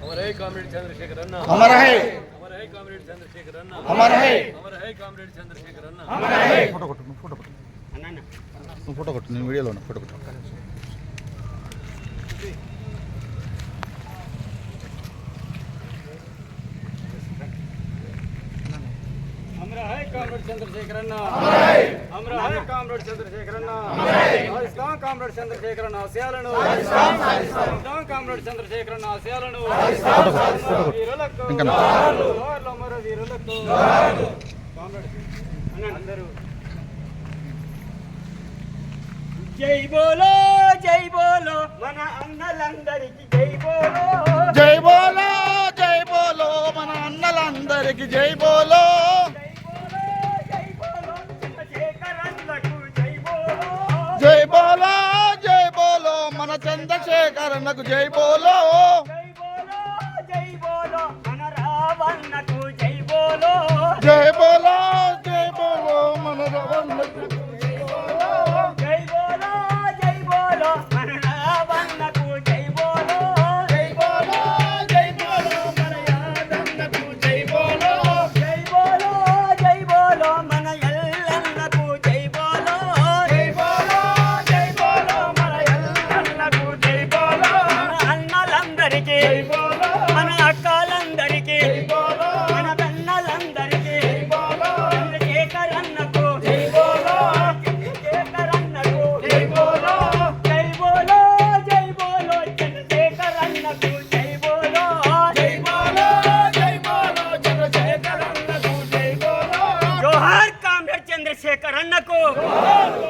अमर है कॉमरेड चंद्रशेखर अन्ना, अमर है, अमर है कॉमरेड चंद्रशेखर अन्ना, अमर है, अमर है कॉमरेड चंद्रशेखर अन्ना, अमर है। Photo photo photo photo photo నేను వీడియోలో ఉన్నా फोटो फोटो अमर है कॉमरेड चंद्रशेखर अन्ना, अमर है कॉमरेड चंद्रशेखर अन्ना, राजस्थान कॉमरेड चंद्रशेखर अन्ना आशयाలను राजस्थान कॉमरेड चंद्रशेखर अन्ना आशयाలను వీరులకు జోహార్లు అమర వీరులకు కామ్రేడ్ అందరూ జై బోలో మన అన్నలందరికీ జై బోలో జై బోలో జై బోలో మన అన్నలందరికీ జై బోలో జై బోలో జై బోలో మన చంద్రశేఖరన్నకు జై బోలో జై బోలో మన రావణకు జై బోలో జై బోలో జై బోలో మన రావణకు జై బోలో మన రావణకు జై బోలో జై బోలో జై బోలో మన యాదన్నకు జై బోలో జై బోలో మన ఎల్లన్నకు జై బోలో జై బోలో జై బోలో మన ఎల్లన్నకు జై బోలో మన అన్నలందరికీ జై బోలో మన అక్కలందరికీ జై బోలో మన బెన్నలందరికీ జై బోలో చంద్రశేఖర్ అన్నకు జై బోలో చంద్రశేఖర్ అన్నకు జై బోలో జై బోలో చంద్రశేఖర్ అన్నకు జై బోలో జై బోలో జై బోలో చంద్రశేఖరన్నకు జై బోలో జోహార్ కామ్రేడ్ చంద్రశేఖర్ అన్నకు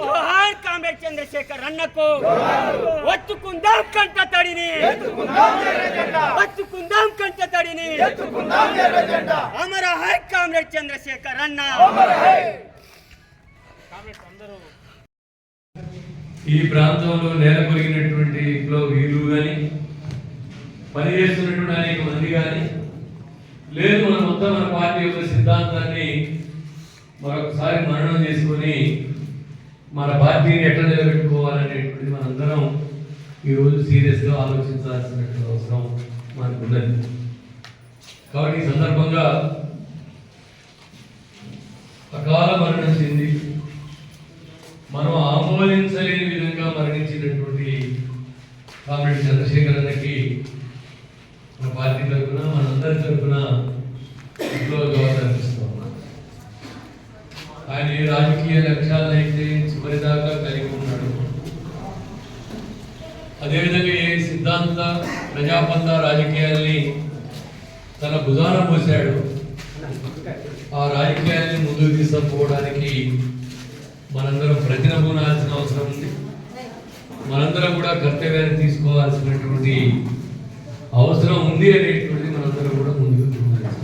జోహార్ కామ్రేడ్ చంద్రశేఖర్ అన్నకు ఒత్తుకుందాం కంట తడిని ఒత్తుకుందాం కంట తడిని అమర హై కామ్రేడ్ చంద్రశేఖర్ అన్న ఈ ప్రాంతంలో నేలకొరిగినటువంటి వీరు కానీ పనిచేస్తున్నటువంటి అనేక మంది కానీ లేదు మన మొత్తం మన పార్టీ యొక్క సిద్ధాంతాన్ని మరొకసారి మననం చేసుకొని మన పార్టీని ఎట్లా నిలబెట్టుకోవాలనేటువంటిది మనందరం ఈరోజు సీరియస్గా ఆలోచించాల్సినటువంటి అవసరం మనకు ఉన్నది. కాబట్టి ఈ సందర్భంగా అకాల మరణం చెంది మనం ఆమోదించలేని విధంగా మరణించినటువంటి కామ్రేడ్ చంద్రశేఖర్ అన్నకి మన పార్టీ తరఫున మనందరి తరఫున అర్పిస్తాం. ఆయన ఏ రాజకీయ లక్ష్యాలైతే చివరిదాకా కలిగి ఉన్నాడు, అదేవిధంగా ఏ సిద్ధాంత ప్రజాపంద రాజకీయాల్ని తన భుజాన పోశాడు, ఆ రాజకీయాల్ని ముందుకు తీసుకుపోవడానికి మనందరం ప్రతినబూనాల్సిన అవసరం ఉంది. మనందరం కూడా కర్తవ్యాన్ని తీసుకోవాల్సినటువంటి అవసరం ఉంది అనేటువంటిది మనందరం కూడా ముందుకు తీసుకున్నాం.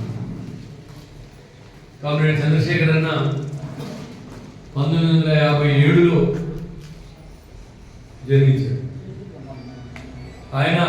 కామ్రేడ్ చంద్రశేఖర్ అన్న 1957లో జన్మించాడు. ఆయన